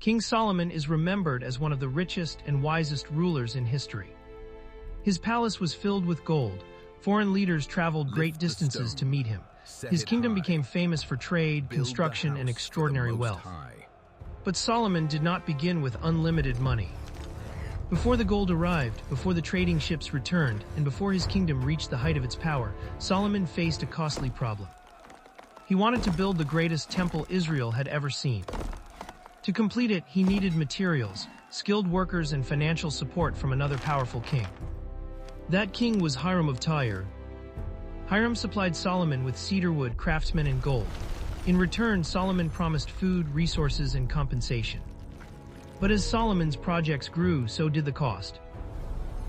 King Solomon is remembered as one of the richest and wisest rulers in history. His palace was filled with gold. Foreign leaders traveled great distances to meet him. His kingdom became famous for trade, construction, and extraordinary wealth. But Solomon did not begin with unlimited money. Before the gold arrived, before the trading ships returned, and before his kingdom reached the height of its power, Solomon faced a costly problem. He wanted to build the greatest temple Israel had ever seen. To complete it, he needed materials, skilled workers, and financial support from another powerful king. That king was Hiram of Tire. Hiram supplied Solomon with cedarwood, craftsmen, and gold. In return, Solomon promised food, resources, and compensation. But as Solomon's projects grew, so did the cost.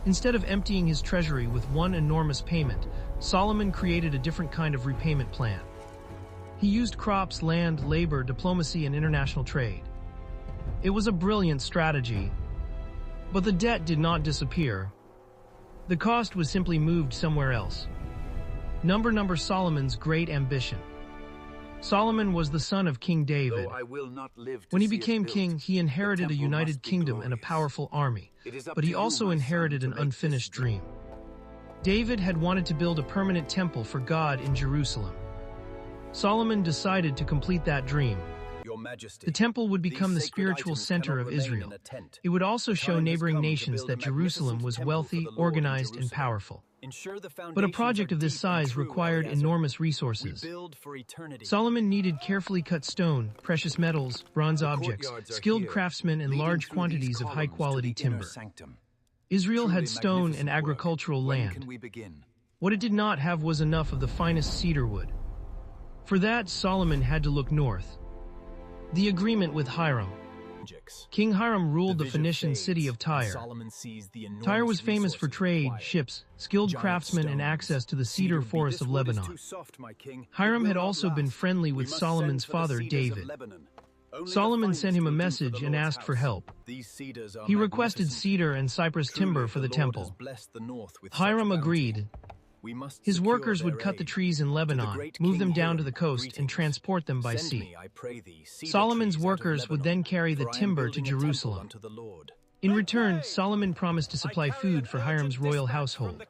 Instead of emptying his treasury with one enormous payment, Solomon created a different kind of repayment plan. He used crops, land, labor, diplomacy, and international trade. It was a brilliant strategy, but the debt did not disappear. The cost was simply moved somewhere else. Number Solomon's great ambition. Solomon was the son of King David. When he became king, he inherited a united kingdom and a powerful army, but he also inherited an unfinished dream. David had wanted to build a permanent temple for God in Jerusalem. Solomon decided to complete that dream. The temple would become the spiritual center of Israel. It would also show neighboring nations that Jerusalem was wealthy, organized, and powerful. But a project of this size required enormous resources. Solomon needed carefully cut stone, precious metals, bronze objects, skilled craftsmen, and large quantities of high-quality timber. Israel had stone and agricultural land. What it did not have was enough of the finest cedar wood. For that, Solomon had to look north. The agreement with Hiram. King Hiram ruled the Phoenician city of Tyre. Tyre was famous for trade, ships, skilled craftsmen, and access to the cedar forests of Lebanon. Hiram had also been friendly with Solomon's father, David. Solomon sent him a message and asked for help. He requested cedar and cypress timber for the temple. Hiram agreed. His workers would cut the trees in Lebanon, move them down to the coast, and transport them by sea. Solomon's workers would then carry the timber to Jerusalem. In return, Solomon promised to supply food for Hiram's royal household.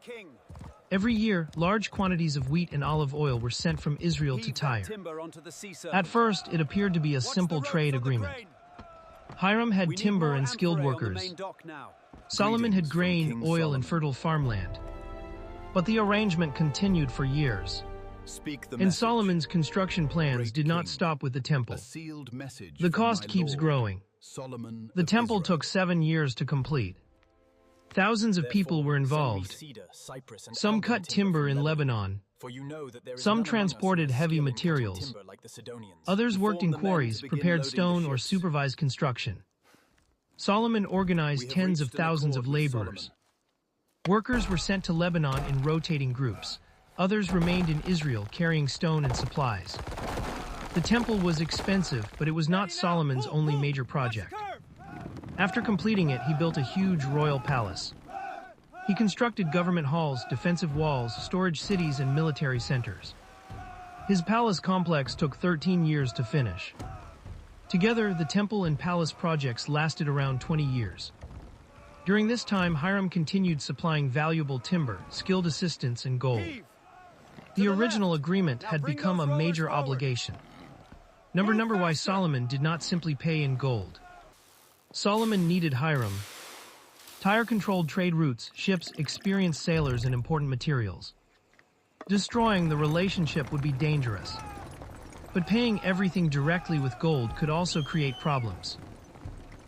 Every year, large quantities of wheat and olive oil were sent from Israel to Tyre. At first, it appeared to be a simple trade agreement. Hiram had timber and skilled workers. Solomon had grain, oil, and fertile farmland. But the arrangement continued for years. And Solomon's construction plans did not stop with the temple. The cost keeps growing. The temple took 7 years to complete. Thousands of people were involved. Some cut timber in Lebanon. Some transported heavy materials. Others worked in quarries, prepared stone, or supervised construction. Solomon organized tens of thousands of laborers. Workers were sent to Lebanon in rotating groups. Others remained in Israel carrying stone and supplies. The temple was expensive, but it was not Solomon's only major project. After completing it, he built a huge royal palace. He constructed government halls, defensive walls, storage cities, and military centers. His palace complex took 13 years to finish. Together, the temple and palace projects lasted around 20 years. During this time, Hiram continued supplying valuable timber, skilled assistants, and gold. The original agreement had become a major obligation. Number why Solomon did not simply pay in gold. Solomon needed Hiram. Tyre controlled trade routes, ships, experienced sailors, and important materials. Destroying the relationship would be dangerous. But paying everything directly with gold could also create problems.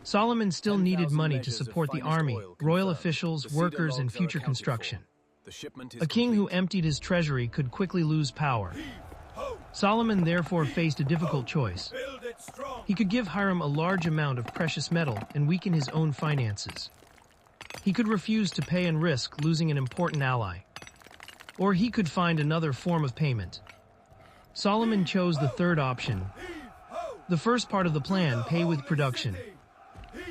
Solomon still needed money to support the army, royal officials, workers, and future construction. A king who emptied his treasury could quickly lose power. Solomon therefore faced a difficult choice. He could give Hiram a large amount of precious metal and weaken his own finances. He could refuse to pay and risk losing an important ally. Or he could find another form of payment. Solomon chose the third option. The first part of the plan, pay with production.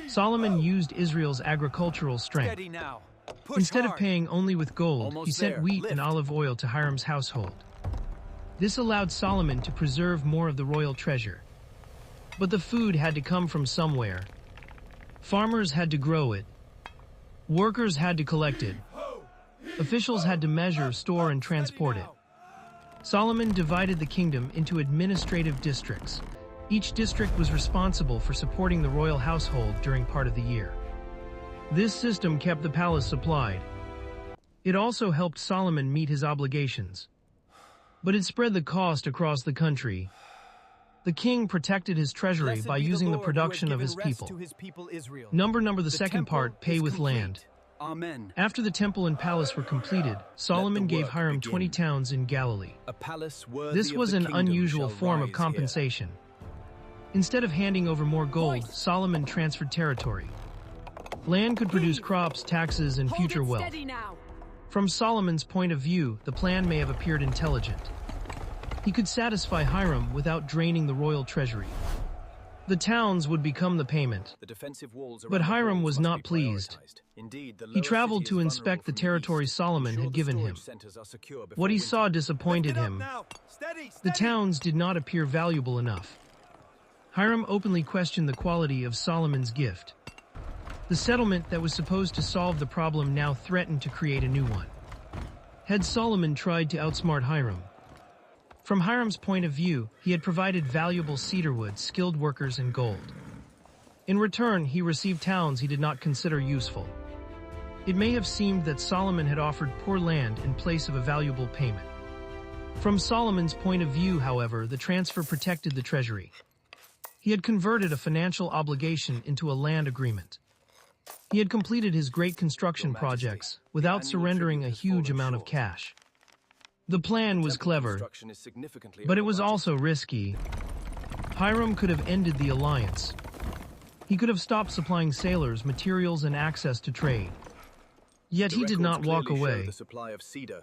Solomon used Israel's agricultural strength. Instead of paying only with gold, he sent wheat and olive oil to Hiram's household. This allowed Solomon to preserve more of the royal treasure. But the food had to come from somewhere, Farmers had to grow it. Workers had to collect it. Officials had to measure, store, and transport it. Solomon divided the kingdom into administrative districts. Each district was responsible for supporting the royal household during part of the year. This system kept the palace supplied. It also helped Solomon meet his obligations. But it spread the cost across the country. The king protected his treasury by using the production of his people. Number the second part, pay with land. Amen. After the temple and palace were completed, Solomon gave Hiram 20 towns in Galilee. This was an unusual form of compensation. Instead of handing over more gold, Solomon transferred territory. Land could produce crops, taxes, and future wealth. From Solomon's point of view, the plan may have appeared intelligent. He could satisfy Hiram without draining the royal treasury. The towns would become the payment. But Hiram was not pleased. He traveled to inspect the territory Solomon had given him. What he saw disappointed him. The towns did not appear valuable enough. Hiram openly questioned the quality of Solomon's gift. The settlement that was supposed to solve the problem now threatened to create a new one. Had Solomon tried to outsmart Hiram? From Hiram's point of view, he had provided valuable cedarwood, skilled workers, and gold. In return, he received towns he did not consider useful. It may have seemed that Solomon had offered poor land in place of a valuable payment. From Solomon's point of view, however, the transfer protected the treasury. He had converted a financial obligation into a land agreement. He had completed his great construction projects without surrendering a huge amount of cash. The plan was clever, but it was also risky. Hiram could have ended the alliance. He could have stopped supplying sailors, materials, and access to trade. Yet he did not walk away.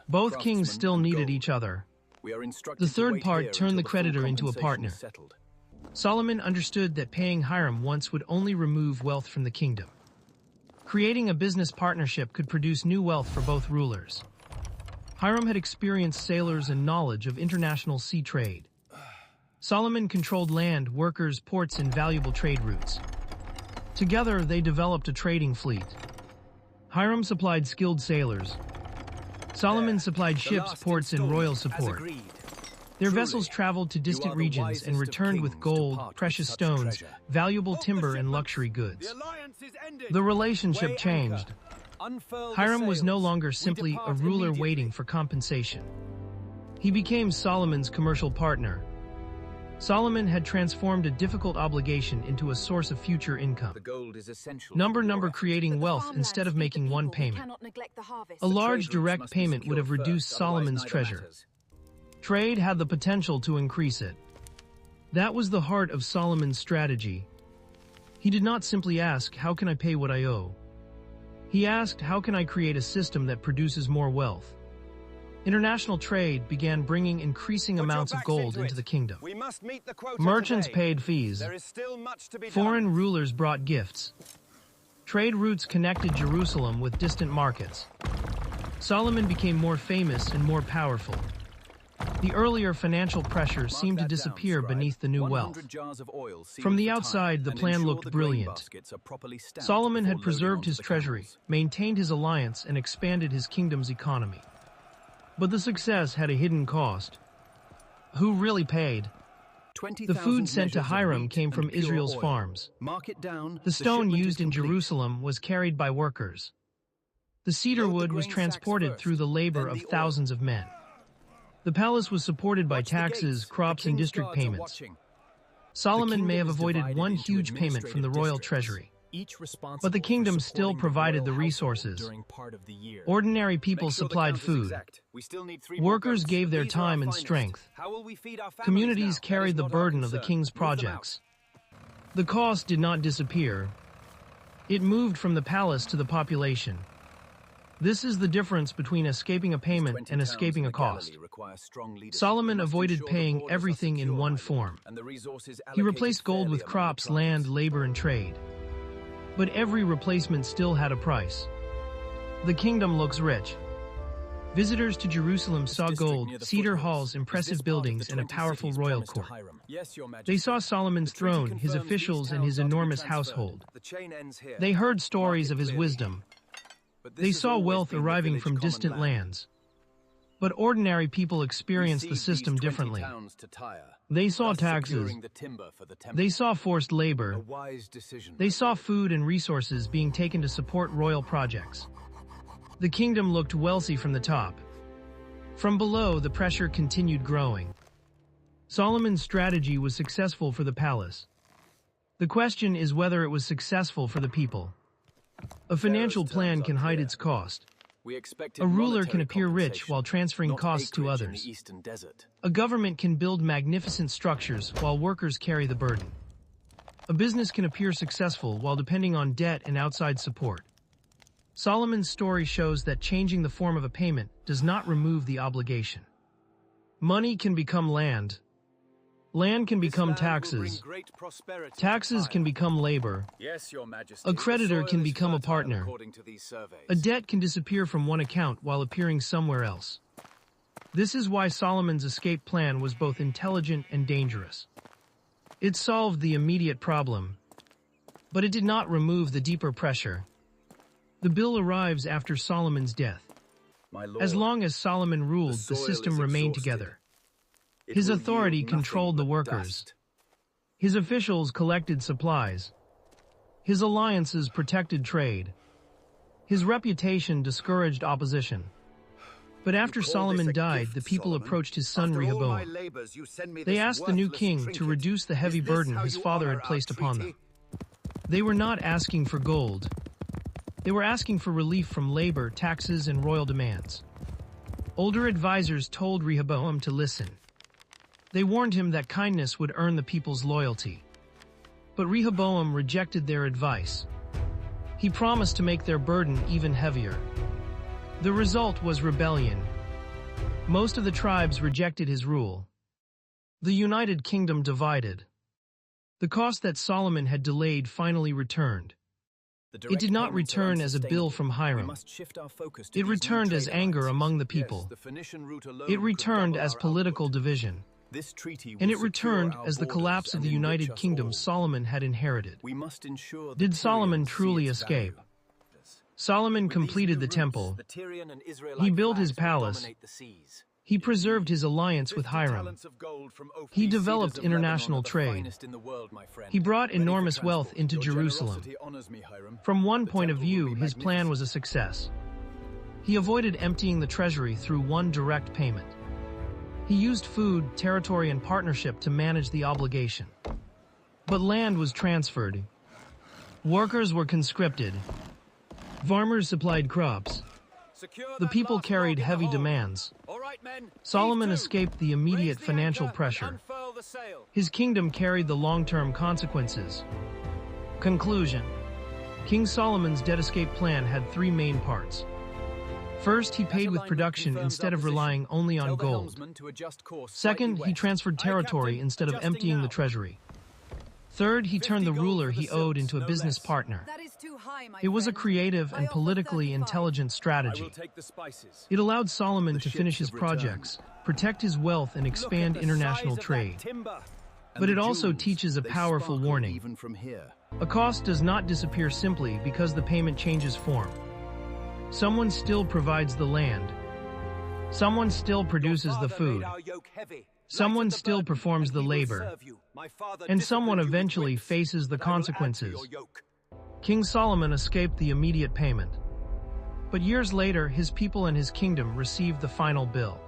Both kings still needed each other. The third part turned the creditor into a partner. Solomon understood that paying Hiram once would only remove wealth from the kingdom. Creating a business partnership could produce new wealth for both rulers. Hiram had experienced sailors and knowledge of international sea trade. Solomon controlled land, workers, ports, and valuable trade routes. Together, they developed a trading fleet. Hiram supplied skilled sailors. Solomon supplied ships, ports, and royal support. Their vessels traveled to distant regions and returned with gold, precious stones, valuable timber, and luxury goods. The relationship changed. Hiram was no longer simply a ruler waiting for compensation. He became Solomon's commercial partner. Solomon had transformed a difficult obligation into a source of future income. Number creating wealth instead of making one payment. A large direct payment would have reduced Solomon's treasure. Trade had the potential to increase it. That was the heart of Solomon's strategy. He did not simply ask, "How can I pay what I owe?" He asked, "How can I create a system that produces more wealth?" International trade began bringing increasing amounts of gold into the kingdom. Merchants paid fees. Foreign rulers brought gifts. Trade routes connected Jerusalem with distant markets. Solomon became more famous and more powerful. The earlier financial pressure seemed to disappear beneath the new wealth. From the outside, the plan looked brilliant. Solomon had preserved his treasury, maintained his alliance, and expanded his kingdom's economy. But the success had a hidden cost. Who really paid? The food sent to Hiram came from Israel's farms. The stone used in Jerusalem was carried by workers. The cedar wood was transported through the labor of thousands of men. The palace was supported by taxes, crops, and district payments. Solomon may have avoided one huge payment from the royal treasury. But the kingdom still provided the resources. Ordinary people supplied food. Workers gave their time and strength. Communities carried the burden of the king's projects. The cost did not disappear. It moved from the palace to the population. This is the difference between escaping a payment and escaping a cost. Solomon avoided paying everything in one form. He replaced gold with crops, land, labor, and trade. But every replacement still had a price. The kingdom looks rich. Visitors to Jerusalem saw gold, cedar halls, impressive buildings, and a powerful royal court. They saw Solomon's throne, his officials, and his enormous household. They heard stories of his wisdom. They saw wealth arriving from distant lands. But ordinary people experienced the system differently. They saw taxes. They saw forced labor. They saw food and resources being taken to support royal projects. The kingdom looked wealthy from the top. From below, the pressure continued growing. Solomon's strategy was successful for the palace. The question is whether it was successful for the people. A financial plan can hide its cost. A ruler can appear rich while transferring costs to others. A government can build magnificent structures while workers carry the burden. A business can appear successful while depending on debt and outside support. Solomon's story shows that changing the form of a payment does not remove the obligation. Money can become land. Land can become taxes. Taxes can become labor. A creditor can become a partner. A debt can disappear from one account while appearing somewhere else. This is why Solomon's escape plan was both intelligent and dangerous. It solved the immediate problem, but it did not remove the deeper pressure. The bill arrives after Solomon's death. As long as Solomon ruled, the system remained together. His authority controlled the workers. His officials collected supplies. His alliances protected trade. His reputation discouraged opposition. But after Solomon died, the people approached his son Rehoboam. They asked the new king to reduce the heavy burden his father had placed upon them. They were not asking for gold. They were asking for relief from labor, taxes, and royal demands. Older advisors told Rehoboam to listen. They warned him that kindness would earn the people's loyalty. But Rehoboam rejected their advice. He promised to make their burden even heavier. The result was rebellion. Most of the tribes rejected his rule. The United Kingdom divided. The cost that Solomon had delayed finally returned. It did not return as a bill from Hiram. It returned as anger among the people. It returned as political division. And it returned as the collapse of the United Kingdom Solomon had inherited. Did Solomon truly escape? Solomon completed the temple. He built his palace. He preserved his alliance with Hiram. He developed international trade. He brought enormous wealth into Jerusalem. From one point of view, his plan was a success. He avoided emptying the treasury through one direct payment. He used food, territory, and partnership to manage the obligation. But land was transferred. Workers were conscripted. Farmers supplied crops. The people carried heavy demands. Solomon escaped the immediate financial pressure. His kingdom carried the long-term consequences. Conclusion. King Solomon's debt escape plan had three main parts. First, he paid with production instead of relying only on gold. Second, he transferred territory instead of emptying the treasury. Third, he turned the ruler he owed into a business partner. It was a creative and politically intelligent strategy. It allowed Solomon to finish his projects, protect his wealth, and expand international trade. But it also teaches a powerful warning. A cost does not disappear simply because the payment changes form. Someone still provides the land. Someone still produces the food. Someone still performs the labor. And someone eventually faces the consequences. King Solomon escaped the immediate payment. But years later, his people and his kingdom received the final bill.